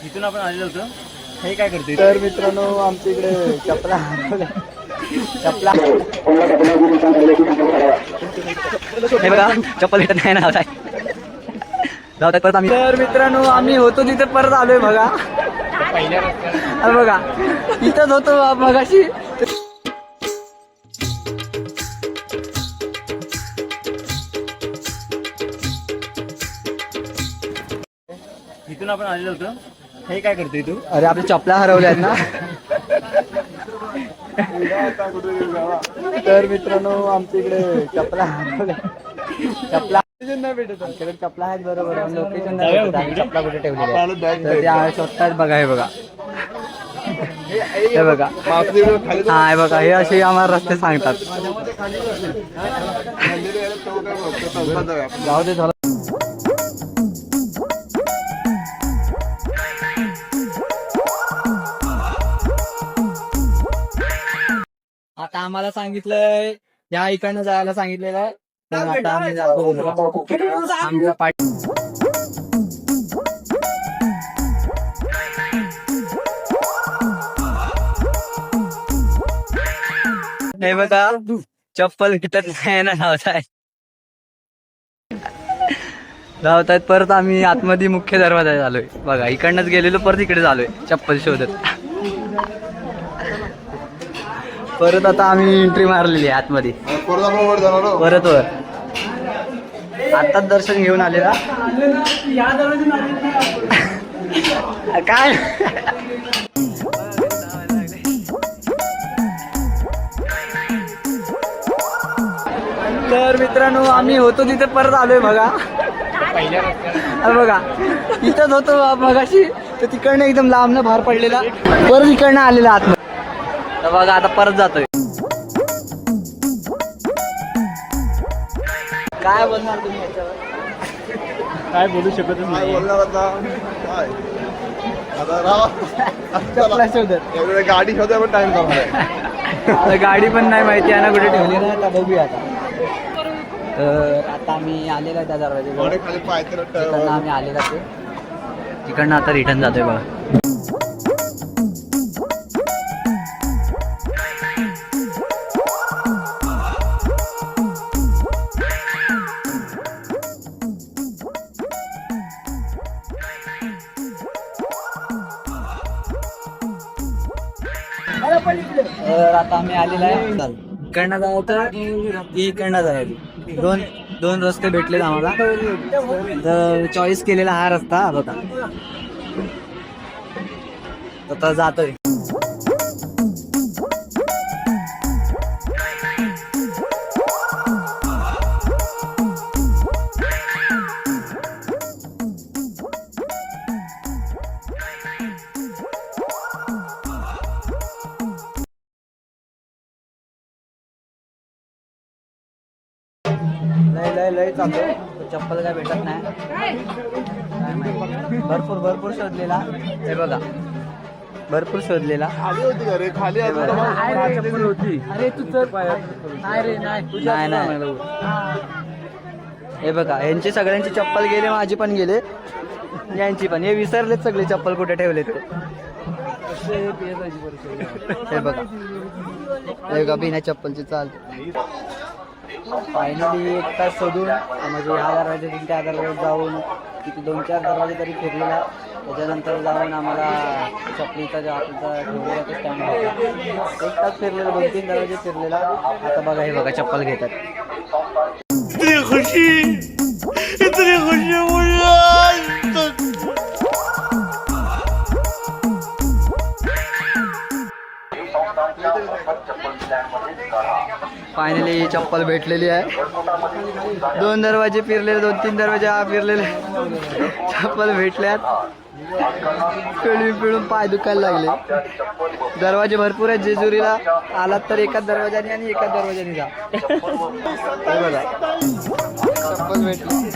इथून आपण आलेलो होतो. हे काय करतोय? तर मित्रांनो आमच्या इकडे चपला चपला हे बघा चप्पल भेटत नाही ना जाऊ परत आम्ही. तर मित्रांनो आम्ही होतो तिथे परत आलोय बघा. अरे बघा इथंच होतो मगाशी. इथून आपण आलेलो होतो. हे काय करतोय तू? अरे आपल्या चपला हरवल्यात ना. तर मित्रांनो आमच्या इकडे चपला हरवल्या. चपला नाही भेटत आमच्याकडे. चपला आहेत बरोबर, लोकेशन नाही भेटत. आम्ही चपला कुठे ठेवलेली आहे तर त्या शोधतात बघा. हे बघा हे बघा हा हे बघा. हे असे आम्हाला रस्ते सांगतात. जाऊ दे झालं. आता आम्हाला सांगितलंय या इकडनं जायला सांगितलेलं आहे. तर आता आम्ही जातो आमच्या पाठी. हे बघा चप्पल भेटत नाही ना धावतायत परत. आम्ही आतमध्ये मुख्य दरवाजा झालोय बघा. इकडनंच गेलेलो परत इकडे झालोय चप्पल शोधत परत. आता आम्ही एंट्री मारलेली आहे आतमध्ये परत वर. आताच दर्शन घेऊन आलेला काय. तर मित्रांनो आम्ही होतो तिथे परत आलोय बघा. अरे बघा इथंच होतो मगाशी. तर तिकडनं एकदम लांबनं बाहेर पडलेला परत इकडनं आलेला आतमध्ये. तर बघा आता परत जातोय. काय बोलणार तुम्ही याच्यावर? काय बोलू शकतच नाही. चपला शोधत गाडी शोधा पण टाइम झाला. गाडी पण नाही माहिती आहे ना कुठे ठेवली ना. आता बघूया आता. तर आता आम्ही आलेला आहे त्या दरवाजा. आम्ही आलेला ते तिकडनं आता रिटर्न जातोय बघा. तर आता आम्ही आलेला आहे. इकडनं जाऊ तर इकडनं जायला दोन रस्ते भेटलेत आम्हाला. तर चॉईस केलेला हा रस्ता बघा. आता जातोय. लय चालतो. चप्पल काय भेटत नाही. काय माहिती. भरपूर शोधलेला. हे बघा भरपूर शोधलेला. खाली होती का रे? खाली चप्पल होती. अरे तू तर नाही. हे बघा यांची सगळ्यांची चप्पल गेले. माझी पण गेले. यांची पण. हे विसरलेत सगळे चप्पल कुठे ठेवलेत ते. हे बघा बिना चप्पलची चाल. फायनली एक तास शोधून म्हणजे ह्या दरवाज्यातून त्या दरवाज्यात जाऊन तिथे 2-4 दरवाजे तरी फिरलेला. त्याच्यानंतर जाऊन आम्हाला चपलीचा जो आपला ठेवलेला तो स्टँड होता. 1 तास फिरलेला. 2-3 दरवाजे फिरलेला. आता बघा हे बघा चप्पल घेतात. फायनली चप्पल भेटलेली आहे. 2 दरवाजे फिरलेले. 2-3 दरवाजे फिरलेले. चप्पल भेटल्यात. पिळून पाय दुखायला लागले. दरवाजे भरपूर आहेत. जेजुरीला आलात तर एकाच दरवाजाने आणि एकाच दरवाजाने जा. बघा चप्पल भेटली.